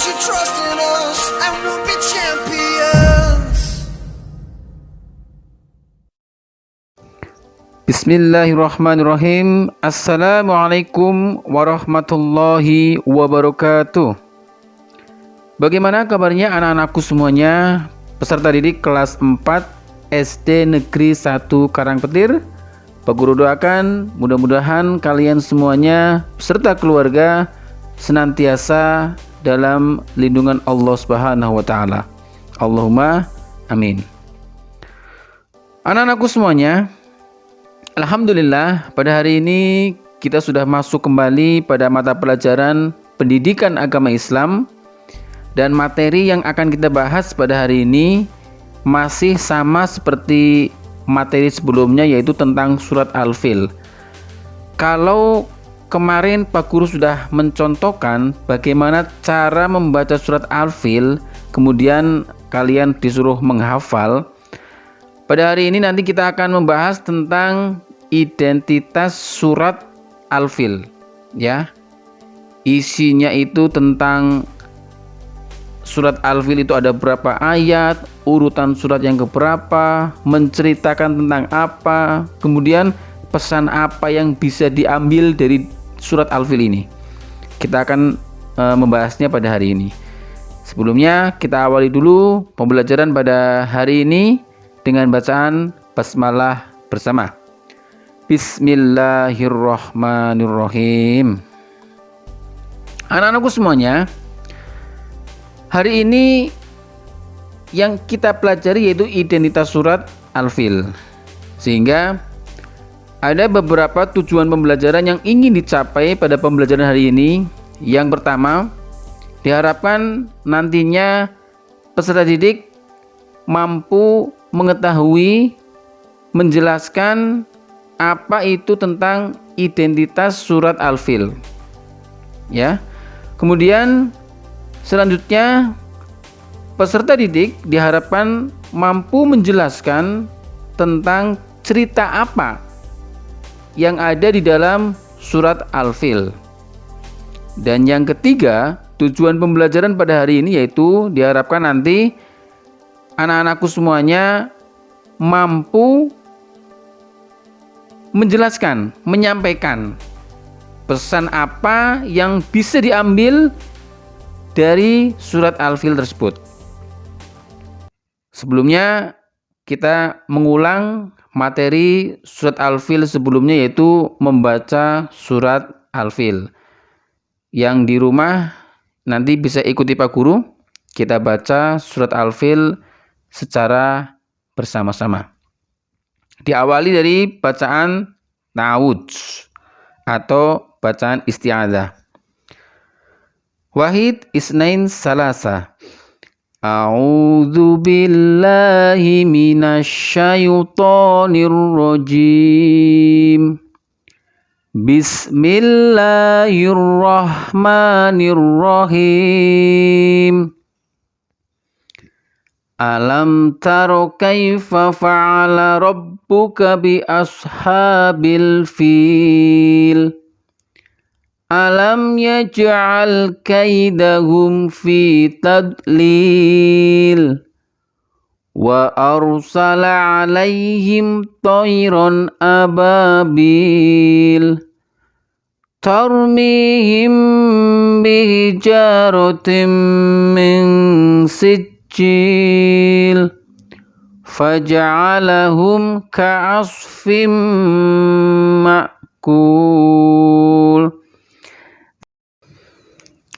your trust in us and we'll be champions. Bismillahirrahmanirrahim. Assalamualaikum warahmatullahi wabarakatuh. Bagaimana kabarnya anak-anakku semuanya, peserta didik kelas 4 SD Negeri 1 Karangpetir? Pak Guru doakan mudah-mudahan kalian semuanya beserta keluarga senantiasa dalam lindungan Allah Subhanahu wa taala. Allahumma amin. Anak-anakku semuanya, alhamdulillah pada hari ini kita sudah masuk kembali pada mata pelajaran Pendidikan Agama Islam. Dan materi yang akan kita bahas pada hari ini masih sama seperti materi sebelumnya, yaitu tentang surat Al-Fil. Kalau kemarin Pak Guru sudah mencontohkan bagaimana cara membaca surat Al-Fil, kemudian kalian disuruh menghafal. Pada hari ini nanti kita akan membahas tentang identitas surat Al-Fil, ya. Isinya itu tentang surat Al-Fil itu ada berapa ayat, urutan surat yang keberapa, menceritakan tentang apa, kemudian pesan apa yang bisa diambil dari surat Al-Fil ini. Kita akan membahasnya pada hari ini. Sebelumnya kita awali dulu pembelajaran pada hari ini dengan bacaan basmalah bersama. Bismillahirrahmanirrahim. Anak-anakku semuanya, hari ini yang kita pelajari yaitu identitas surat Al-Fil. Sehingga ada beberapa tujuan pembelajaran yang ingin dicapai pada pembelajaran hari ini. Yang pertama, diharapkan nantinya peserta didik mampu mengetahui, menjelaskan apa itu tentang identitas surat Al-Fil. Ya. Kemudian selanjutnya, peserta didik diharapkan mampu menjelaskan tentang cerita apa yang ada di dalam surat Al-Fil. Dan yang ketiga, tujuan pembelajaran pada hari ini yaitu diharapkan nanti anak-anakku semuanya mampu menjelaskan, menyampaikan pesan apa yang bisa diambil dari surat Al-Fil tersebut. Sebelumnya kita mengulang materi surat Al-Fil sebelumnya, yaitu membaca surat Al-Fil. Yang di rumah nanti bisa ikuti Pak Guru, kita baca surat Al-Fil secara bersama-sama. Diawali dari bacaan ta'awudz atau bacaan isti'adzah. Wahid, isnain, salasa. A'udzu billahi minasyaitonir rajim. Bismillahirrahmanirrahim. Alam taro kaifa fa'ala rabbuka bi ashabil fil. Alam yaj'al kaidahum fi tadlil. Wa arsala alaihim tayran ababil. Tarmihim bihijaratin min sijil. Faja'alahum ka'asfim ma'kul.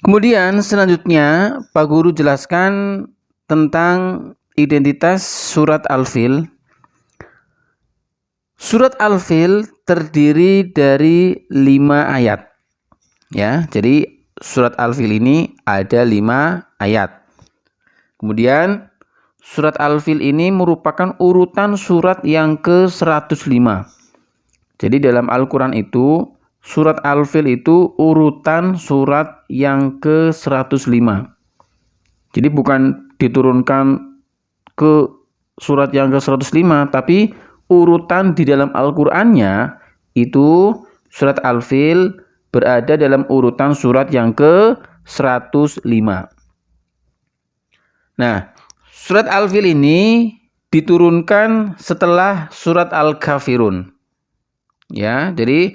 Kemudian selanjutnya Pak Guru jelaskan tentang identitas surat Al-Fil. Surat Al-Fil terdiri dari 5 ayat. Ya, jadi surat Al-Fil ini ada 5 ayat. Kemudian surat Al-Fil ini merupakan urutan surat yang ke-105. Jadi dalam Al-Quran itu surat Al-Fil itu urutan surat yang ke-105. Jadi bukan diturunkan ke surat yang ke-105, tapi urutan di dalam Al-Qur'annya itu surat Al-Fil berada dalam urutan surat yang ke-105. Nah, surat Al-Fil ini diturunkan setelah surat Al-Kafirun. Ya, jadi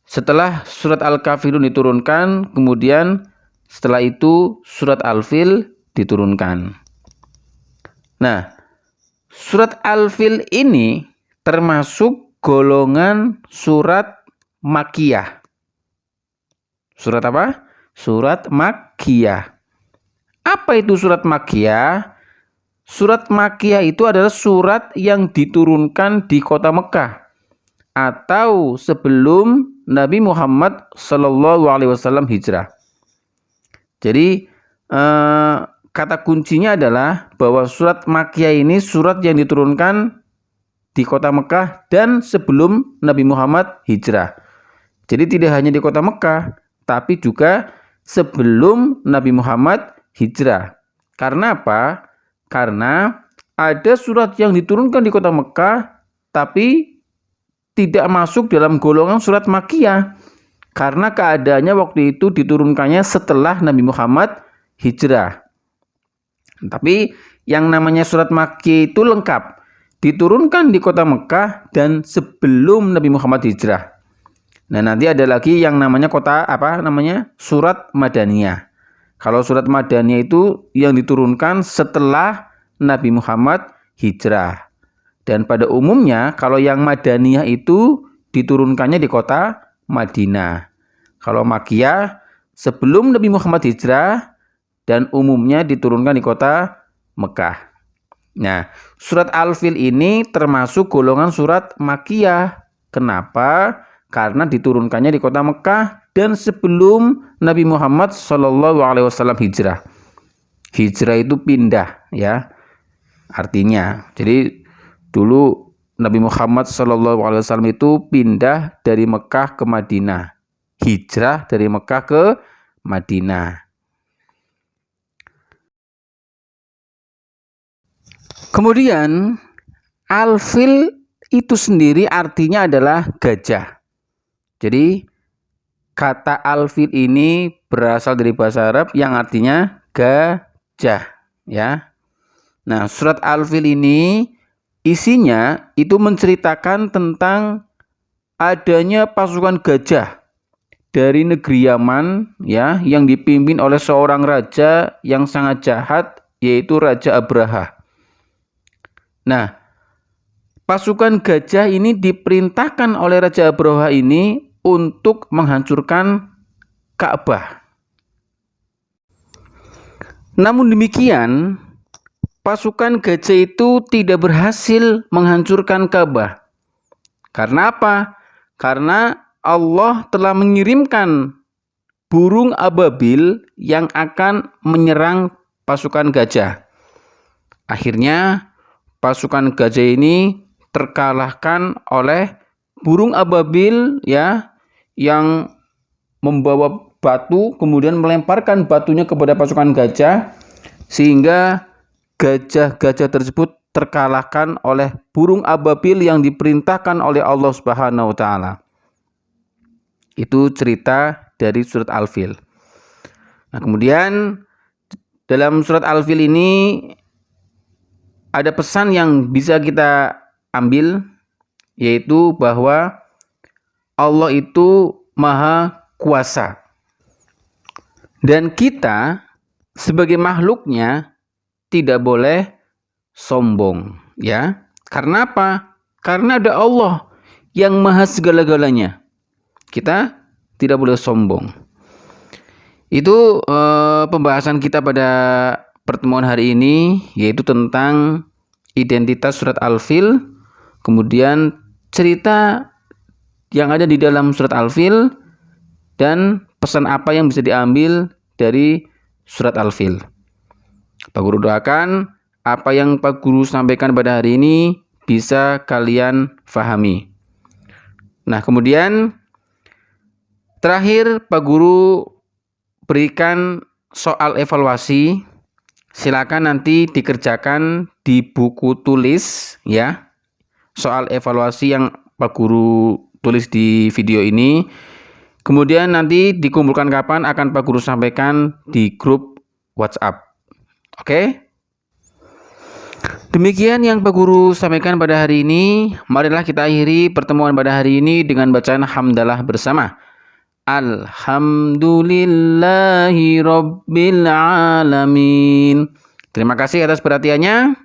setelah surat Al-Kafirun diturunkan, kemudian setelah itu surat Al-Fil diturunkan. Nah, surat Al-Fil ini termasuk golongan surat Makkiyah. Surat apa? Surat Makkiyah. Apa itu surat Makkiyah? Surat Makkiyah itu adalah surat yang diturunkan di kota Mekah atau sebelum Nabi Muhammad SAW hijrah. Jadi kata kuncinya adalah bahwa surat Makkiyah ini surat yang diturunkan di kota Mekah dan sebelum Nabi Muhammad hijrah. Jadi tidak hanya di kota Mekah, tapi juga sebelum Nabi Muhammad hijrah. Karena apa? Karena ada surat yang diturunkan di kota Mekah, tapi tidak masuk dalam golongan surat Makkiyah. Karena keadaannya waktu itu diturunkannya setelah Nabi Muhammad hijrah. Tapi yang namanya surat Makkiyah itu lengkap. Diturunkan di kota Mekah dan sebelum Nabi Muhammad hijrah. Nah, nanti ada lagi yang namanya surat Madaniyah. Kalau surat Madaniyah itu yang diturunkan setelah Nabi Muhammad hijrah. Dan pada umumnya kalau yang Madaniyah itu diturunkannya di kota Madinah. Kalau Makkiyah sebelum Nabi Muhammad hijrah dan umumnya diturunkan di kota Mekah. Nah, surat Al-Fil ini termasuk golongan surat Makkiyah. Kenapa? Karena diturunkannya di kota Mekah dan sebelum Nabi Muhammad SAW hijrah. Hijrah itu pindah, ya. Artinya, jadi dulu Nabi Muhammad SAW itu pindah dari Mekah ke Madinah. Hijrah dari Mekah ke Madinah. Kemudian Al-Fil itu sendiri artinya adalah gajah. Jadi kata Al-Fil ini berasal dari bahasa Arab yang artinya gajah, ya. Nah, surat Al-Fil ini isinya itu menceritakan tentang adanya pasukan gajah dari negeri Yaman, ya, yang dipimpin oleh seorang raja yang sangat jahat, yaitu Raja Abraha. Nah, pasukan gajah ini diperintahkan oleh Raja Abraha ini untuk menghancurkan Ka'bah. Namun demikian, pasukan gajah itu tidak berhasil menghancurkan Ka'bah. Karena apa? Karena Allah telah mengirimkan burung ababil yang akan menyerang pasukan gajah. Akhirnya pasukan gajah ini terkalahkan oleh burung ababil, ya, yang membawa batu kemudian melemparkan batunya kepada pasukan gajah sehingga gajah-gajah tersebut terkalahkan oleh burung ababil yang diperintahkan oleh Allah Subhanahu wa taala. Itu cerita dari surat Al-Fil. Nah, kemudian dalam surat Al-Fil ini ada pesan yang bisa kita ambil, yaitu bahwa Allah itu maha kuasa. Dan kita sebagai makhluknya tidak boleh sombong, ya. Karena apa? Karena ada Allah yang maha segala-galanya. Kita tidak boleh sombong. Itu pembahasan kita pada pertemuan hari ini, yaitu tentang identitas surat Al-Fil, kemudian cerita yang ada di dalam surat Al-Fil, dan pesan apa yang bisa diambil dari surat Al-Fil. Pak Guru doakan apa yang Pak Guru sampaikan pada hari ini bisa kalian fahami. Nah, kemudian terakhir Pak Guru berikan soal evaluasi. Silakan nanti dikerjakan di buku tulis, ya. Soal evaluasi yang Pak Guru tulis di video ini. Kemudian nanti dikumpulkan kapan akan Pak Guru sampaikan di grup WhatsApp. Oke? Demikian yang Pak Guru sampaikan pada hari ini. Marilah kita akhiri pertemuan pada hari ini dengan bacaan hamdalah bersama. Alhamdulillahi Rabbil Alamin. Terima kasih atas perhatiannya.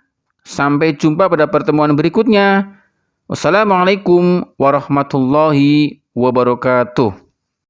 Sampai jumpa pada pertemuan berikutnya. Wassalamualaikum warahmatullahi wabarakatuh.